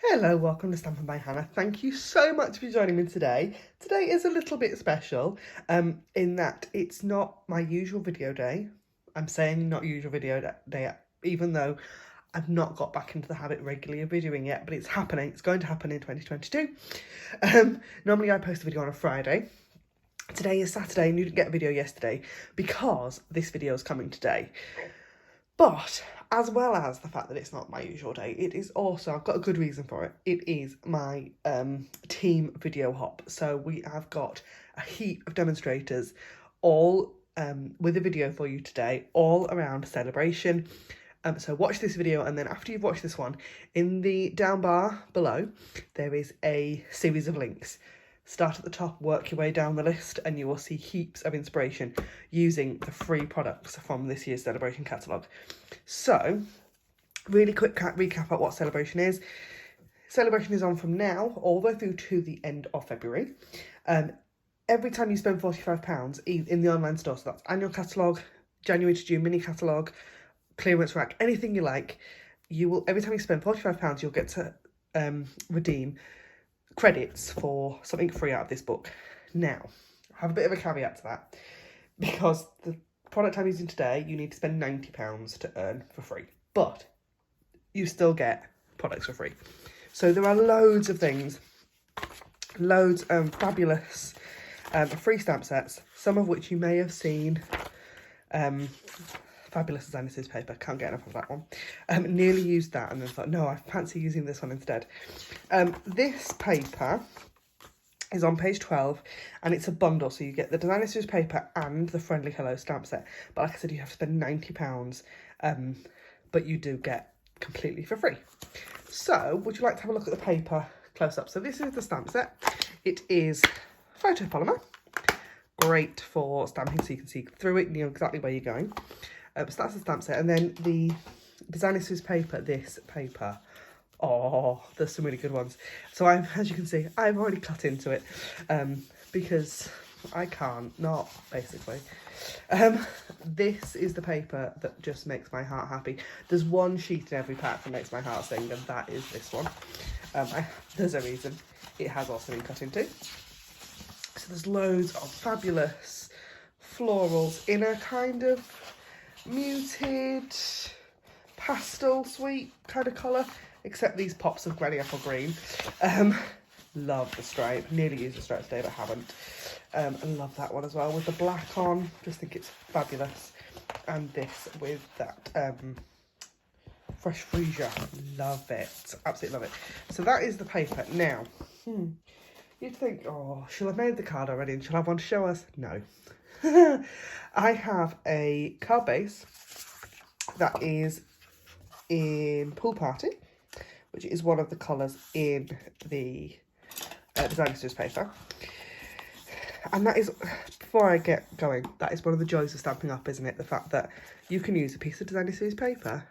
Hello, welcome to Stampin' by Hannah. Thank you so much for joining me today. Today is a little bit special in that it's not my usual video day. I'm saying not usual video day even though I've not got back into the habit regularly of videoing yet, but it's happening. It's going to happen in 2022. Normally I post a video on a Friday. Today is Saturday and you didn't get a video yesterday because this video is coming today. But as well as the fact that it's not my usual day, it is also, I've got a good reason for it. It is my team video hop. So we have got a heap of demonstrators all with a video for you today, all around celebration. So watch this video, and then after you've watched this one, in the down bar below, there is a series of links. Start at the top, work your way down the list, and you will see heaps of inspiration using the free products from this year's Celebration catalogue. So, really quick recap about what Celebration is. Celebration is on from now all the way through to the end of February. Every time you spend £45 in the online store, so that's annual catalogue, January to June mini catalogue, clearance rack, anything you like, you will, every time you spend £45, you'll get to redeem credits for something free out of this book. Now, I have a bit of a caveat to that, because the product I'm using today, you need to spend £90 to earn for free, but you still get products for free. So there are loads of things, loads of fabulous free stamp sets, some of which you may have seen. Fabulous designer scissors paper, can't get enough of that one. Nearly used that and then thought, no, I fancy using this one instead. This paper is on page 12 and it's a bundle, so you get the designer scissors paper and the Friendly Hello stamp set. But like I said, you have to spend £90, but you do get completely for free. So, would you like to have a look at the paper close up? So this is the stamp set. It is photopolymer, great for stamping so you can see through it and you know exactly where you're going. So that's the stamp set, and then the designer scissors paper, this paper, oh, there's some really good ones. So as you can see, I've already cut into it because I can't not, basically. This is the paper that just makes my heart happy. There's one sheet in every pack that makes my heart sing, and that is this one. There's a reason. It has also been cut into. So there's loads of fabulous florals in a kind of muted pastel sweet kind of colour, except these pops of granny apple green. Love the stripe, nearly used the stripe today but haven't. I love that one as well with the black on, just think it's fabulous. And this with that fresh freesia, love it, absolutely love it. So that is the paper. Now you'd think, oh, she'll have made the card already and she'll have one to show us. No. I have a card base that is in Pool Party, which is one of the colours in the designer scissors paper. And that is, before I get going, that is one of the joys of Stampin' Up, isn't it? The fact that you can use a piece of designer scissors paper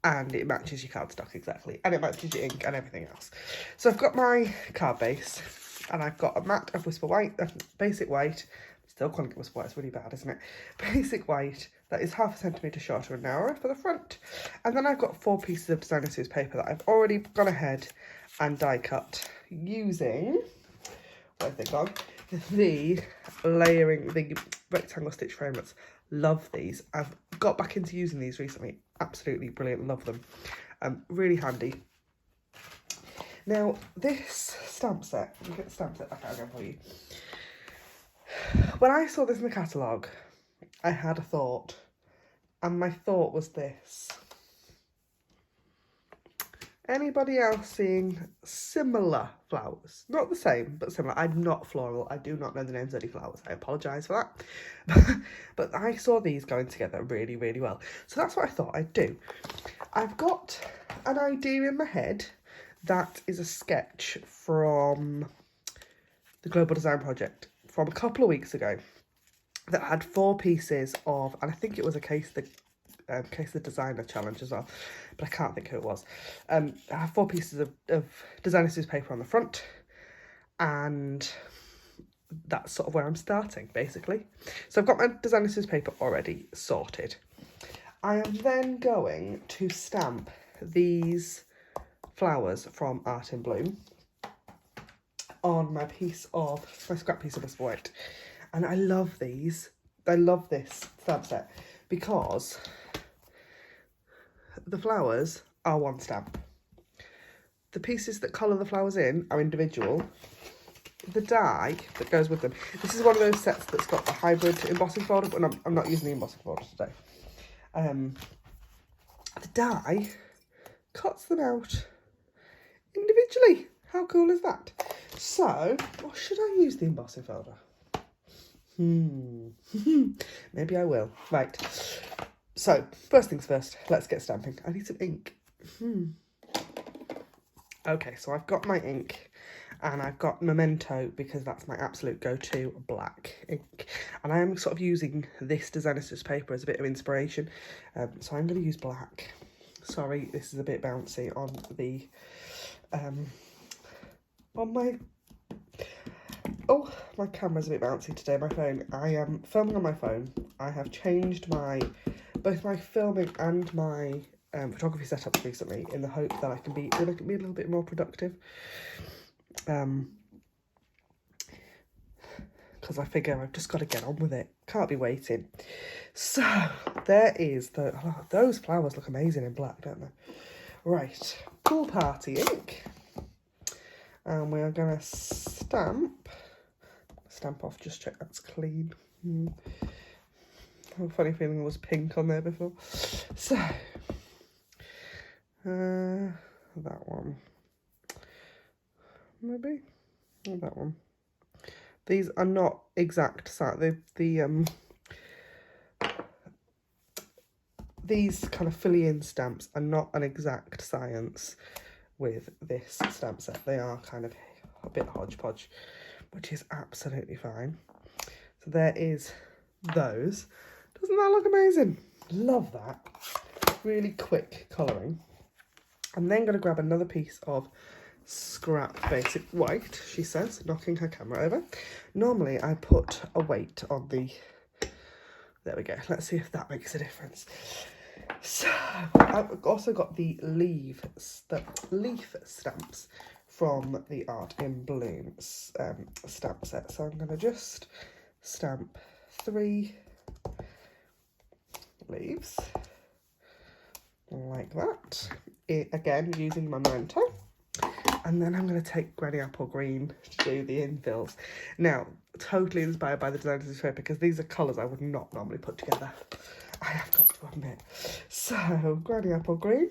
and it matches your cardstock exactly, and it matches your ink and everything else. So I've got my card base, and I've got a matte of Whisper White, basic white. Still calling it Whisper White, it's really bad, isn't it? Basic white, that is 1/2 centimetre shorter and narrower for the front. And then I've got 4 pieces of designer scissors paper that I've already gone ahead and die cut using, where have they gone? The layering, the rectangle stitch framelits. Love these. I've got back into using these recently. Absolutely brilliant, love them. Really handy. Now, this stamp set, you get the stamp set back out again for you. When I saw this in the catalogue, I had a thought, and my thought was this. Anybody else seeing similar flowers? Not the same, but similar. I'm not floral. I do not know the names of any flowers. I apologise for that. But I saw these going together really, really well. So that's what I thought I'd do. I've got an idea in my head that is a sketch from the Global Design Project from a couple of weeks ago that had 4 pieces of, and I think it was a Case the Designer challenge as well, but I can't think who it was. I have 4 pieces of designer scissors paper on the front, and that's sort of where I'm starting, basically. So I've got my designer scissors paper already sorted. I am then going to stamp these flowers from Art in Bloom on my scrap piece of Whisper White. And I love these. I love this stamp set because the flowers are one stamp. The pieces that colour the flowers in are individual. The die that goes with them. This is one of those sets that's got the hybrid embossing folder, but I'm not using the embossing folder today. The die cuts them out individually. How cool is that? So, or should I use the embossing folder? Maybe I will. Right. So, first things first, let's get stamping. I need some ink. Okay, so I've got my ink and I've got Memento because that's my absolute go-to black ink. And I am sort of using this Designer's paper as a bit of inspiration. So I'm going to use black. Sorry, this is a bit bouncy on the, my camera's a bit bouncy today, my phone. I am filming on my phone. I have changed both my filming and my photography setups recently in the hope that I can be a little bit more productive. Because I figure I've just got to get on with it. Can't be waiting. So, there is those flowers look amazing in black, don't they? Right, Pool Party ink. And we are going to stamp off, just check that's clean. I have a funny feeling there was pink on there before. So, that one. Maybe? Or that one. These are not exact size. These kind of fill-in stamps are not an exact science with this stamp set. They are kind of a bit hodgepodge, which is absolutely fine. So there is those. Doesn't that look amazing? Love that. Really quick colouring. I'm then going to grab another piece of scrap basic white, she says, knocking her camera over. Normally I put a weight on the, there we go, let's see if that makes a difference. So I've also got the leaf stamps from the Art in Bloom stamp set. So I'm going to just stamp 3 leaves like that, again using my Memento. And then I'm going to take Granny Apple Green to do the infills. Now, totally inspired by the Designer's paper because these are colours I would not normally put together. I have got to admit. So, Granny Apple Green.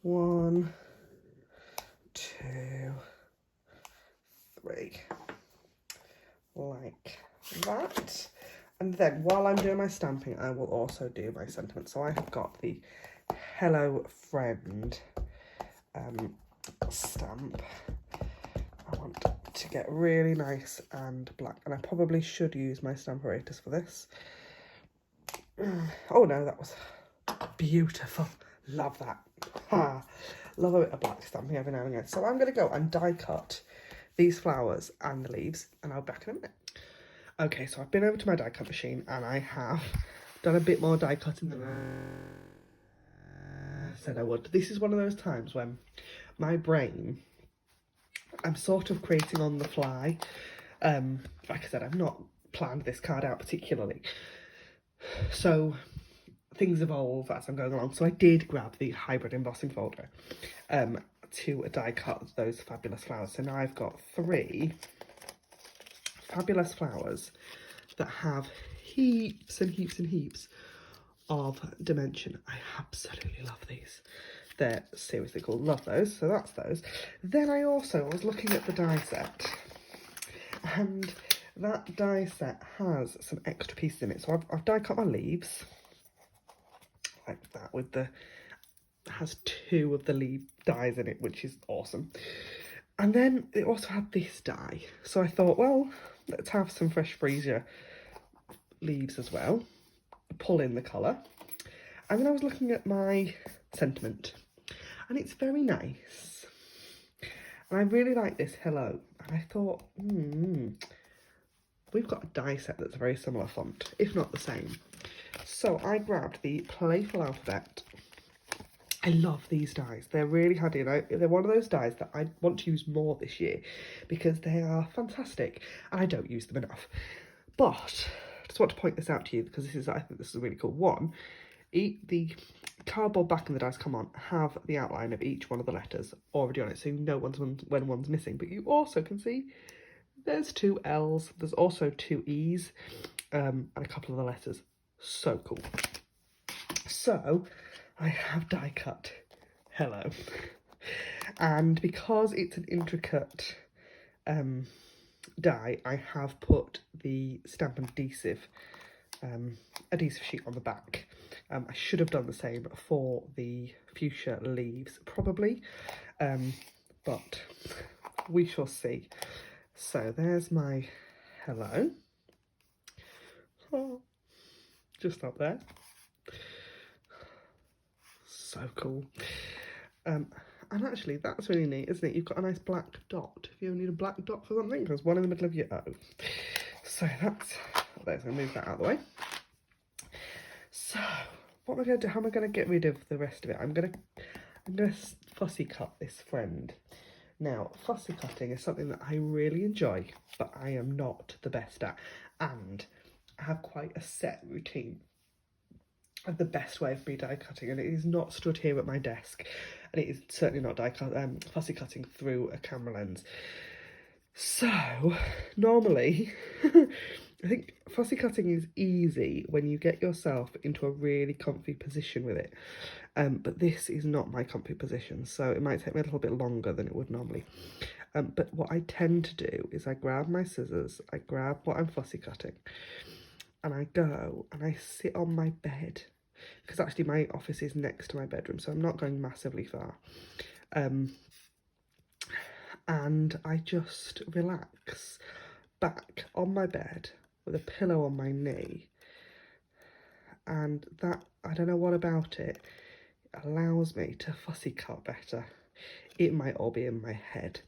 1, 2, 3. Like that. And then, while I'm doing my stamping, I will also do my sentiment. So I have got the Hello Friend stamp. I want to get really nice and black, and I probably should use my Stamparatus for this. Oh no, that was beautiful. Love that. Love a bit of black stamping every now and again. So I'm going to go and die cut these flowers and the leaves, and I'll be back in a minute. Okay, so I've been over to my die cut machine and I have done a bit more die cutting than I said I would. This is one of those times when my brain, I'm sort of creating on the fly. Like I said, I've not planned this card out particularly. So things evolve as I'm going along. So I did grab the hybrid embossing folder to die cut those fabulous flowers. So now I've got 3 fabulous flowers that have heaps and heaps and heaps of dimension. I absolutely love these. They're seriously cool. Love those. So that's those. Then I also was looking at the die set, and that die set has some extra pieces in it. So I've die cut my leaves like that with the, has 2 of the leaf dies in it, which is awesome. And then it also had this die. So I thought, well, let's have some fresh freesia leaves as well. Pull in the colour. And then I was looking at my sentiment, and it's very nice. And I really like this Hello. And I thought, we've got a die set that's a very similar font, if not the same. So I grabbed the Playful Alphabet I love these dies. They're really handy, and they're one of those dies that I want to use more this year because they are fantastic and I don't use them enough. But I just want to point this out to you because I think this is a really cool one. The cardboard back and the dice come on have the outline of each one of the letters already on it, so you know when one's missing. But you also can see there's 2 L's, there's also 2 E's, and a couple of the letters. So cool. So I have die cut Hello, and because it's an intricate die, I have put the Stampin' adhesive sheet on the back. I should have done the same for the fuchsia leaves probably, but we shall see. So there's my hello, oh, just up there. So cool. And actually that's really neat, isn't it? You've got a nice black dot if you need a black dot for something. There's one in the middle of your O. So that's, let's move that out of the way. So what am I going to do? How am I going to get rid of the rest of it? I'm going to fussy cut this friend. Now, fussy cutting is something that I really enjoy, but I am not the best at, and I have quite a set routine of the best way of me die cutting, and it is not stood here at my desk, and it is certainly not fussy cutting through a camera lens. So normally I think fussy cutting is easy when you get yourself into a really comfy position with it, but this is not my comfy position, so it might take me a little bit longer than it would normally. But what I tend to do is I grab my scissors, I grab what I'm fussy cutting, and I go and I sit on my bed, because actually my office is next to my bedroom, so I'm not going massively far. And I just relax back on my bed with a pillow on my knee, and that, I don't know what about it, allows me to fussy cut better. It might all be in my head.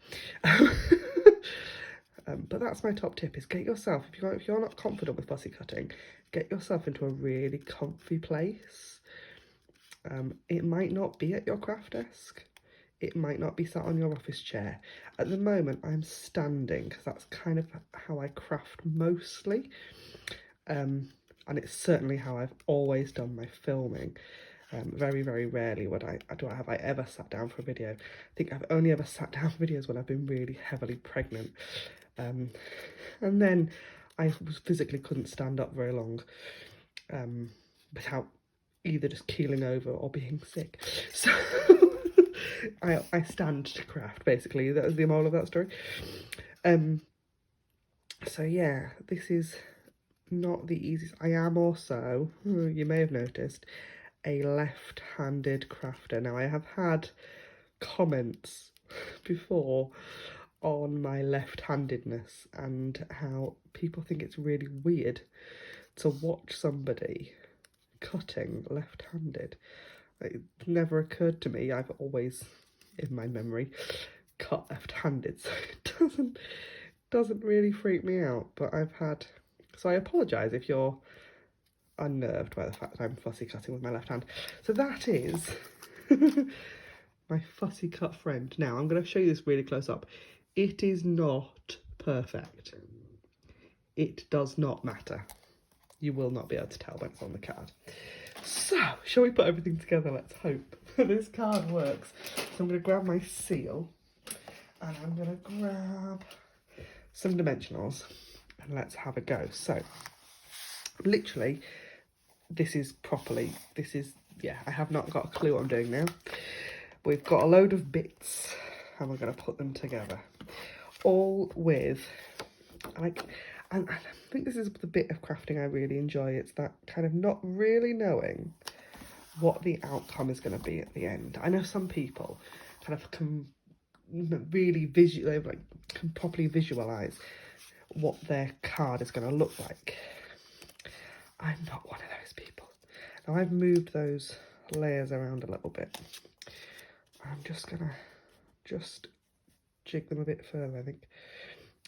But that's my top tip, is get yourself, if you're not confident with fussy cutting, get yourself into a really comfy place. It might not be at your craft desk, it might not be sat on your office chair. At the moment I'm standing because that's kind of how I craft mostly, and it's certainly how I've always done my filming. Very, very rarely have I ever sat down for a video. I think I've only ever sat down for videos when I've been really heavily pregnant, and then I physically couldn't stand up very long without either just keeling over or being sick. So I stand to craft, basically. That was the moral of that story. So yeah, this is not the easiest. I am also, you may have noticed, a left-handed crafter. Now, I have had comments before on my left-handedness and how people think it's really weird to watch somebody cutting left-handed. It never occurred to me. I've always, in my memory, cut left-handed, so it doesn't really freak me out. But so I apologise if you're unnerved by the fact that I'm fussy cutting with my left hand. So that is my fussy cut friend. Now I'm going to show you this really close up. It is not perfect. It does not matter. You will not be able to tell when it's on the card. So, shall we put everything together? Let's hope this card works. So I'm going to grab my seal, and I'm going to grab some dimensionals, and let's have a go. So, literally, yeah, I have not got a clue what I'm doing now. We've got a load of bits, and we're going to put them together. All with, and I think this is the bit of crafting I really enjoy. It's that kind of not really knowing what the outcome is going to be at the end. I know some people kind of can really can properly visualise what their card is going to look like. I'm not one of those people. Now I've moved those layers around a little bit. I'm just going to jig them a bit further, I think.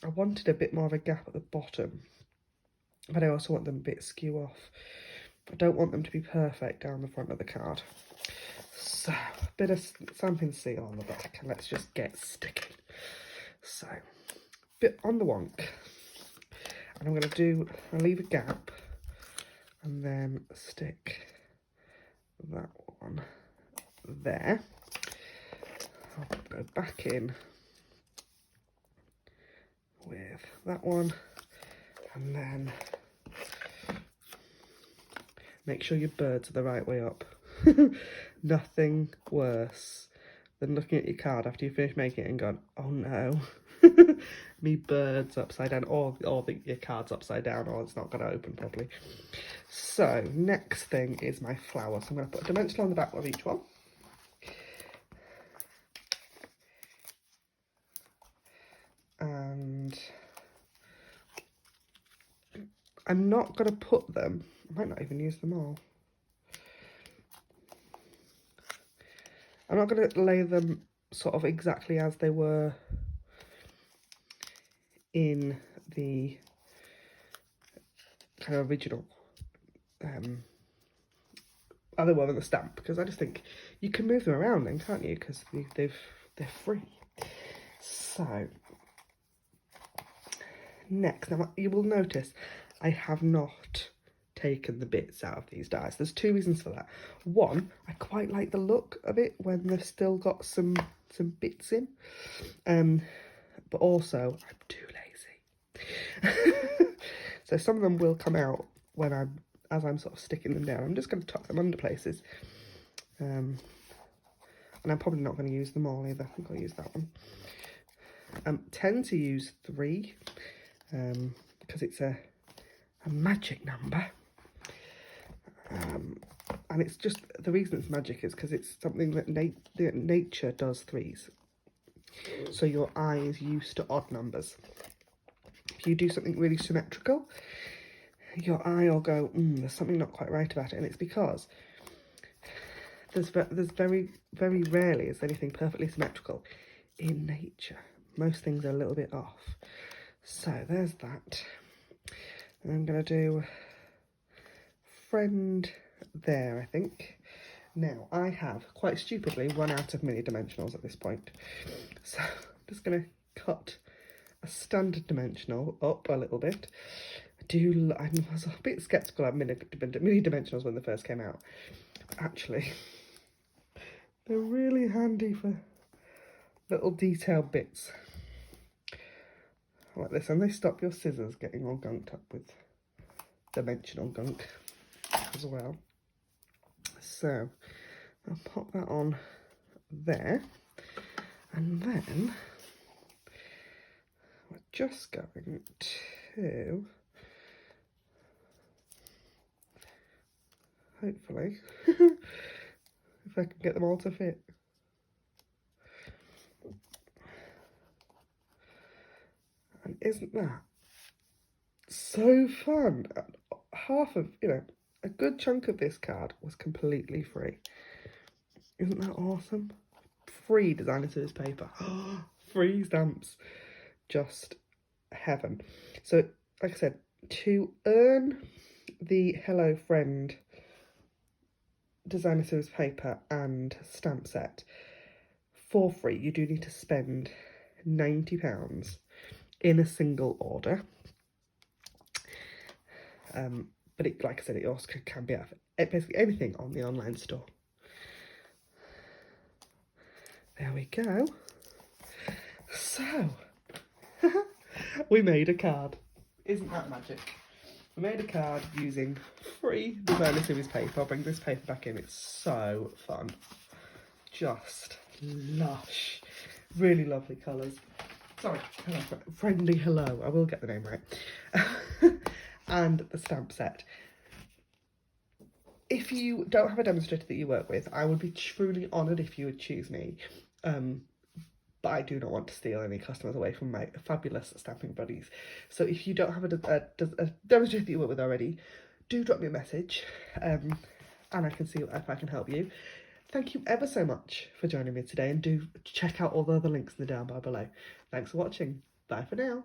I wanted a bit more of a gap at the bottom, but I also want them a bit skew off. I don't want them to be perfect down the front of the card. So, a bit of stamping seal on the back, and let's just get sticking. So, bit on the wonk, and I'm going to leave a gap, and then stick that one there. I'll go back in with that one, and then make sure your birds are the right way up. Nothing worse than looking at your card after you finish making it and going, oh no, me bird's upside down, or your card's upside down, or it's not going to open properly. So next thing is my flower. So I'm going to put a dimensional on the back of each one. And I'm not going to put them, I might not even use them all. I'm not going to lay them sort of exactly as they were in the kind of original, as they were on the stamp, because I just think you can move them around then, can't you? Because they're free. So next, now you will notice I have not taken the bits out of these dies. There's two reasons for that. One, I quite like the look of it when they've still got some bits in, but also I'm too lazy. So some of them will come out when as I'm sort of sticking them down. I'm just going to tuck them under places, and I'm probably not going to use them all either. I think I'll use that one. Tend to use 3 because it's a magic number. And it's just, the reason it's magic is because it's something that nature does 3s. So your eye is used to odd numbers. If you do something really symmetrical, your eye will go, there's something not quite right about it. And it's because there's very, very rarely is anything perfectly symmetrical in nature. Most things are a little bit off. So there's that. And I'm going to do friend there, I think. Now, I have, quite stupidly, run out of mini dimensionals at this point. So I'm just going to cut a standard dimensional up a little bit. I was a bit sceptical of mini dimensionals when they first came out. Actually, they're really handy for little detailed bits like this, and they stop your scissors getting all gunked up with dimensional gunk as well. So I'll pop that on there, and then we're just going to, hopefully, if I can get them all to fit. And isn't that so fun? Half of, a good chunk of this card was completely free. Isn't that awesome? Free designer series paper. Free stamps. Just heaven. So, like I said, to earn the Hello Friend designer series paper and stamp set for free, you do need to spend £90 in a single order. But like I said, it also can be basically anything on the online store. There we go. So, we made a card. Isn't that magic? We made a card using free designer series paper. I'll bring this paper back in. It's so fun. Just lush. Really lovely colours. Sorry, hello, friendly hello. I will get the name right. And the stamp set. If you don't have a demonstrator that you work with, I would be truly honoured if you would choose me. But I do not want to steal any customers away from my fabulous stamping buddies. So if you don't have a demonstrator that you work with already, do drop me a message, and I can see if I can help you. Thank you ever so much for joining me today, and do check out all the other links in the down bar below. Thanks for watching. Bye for now.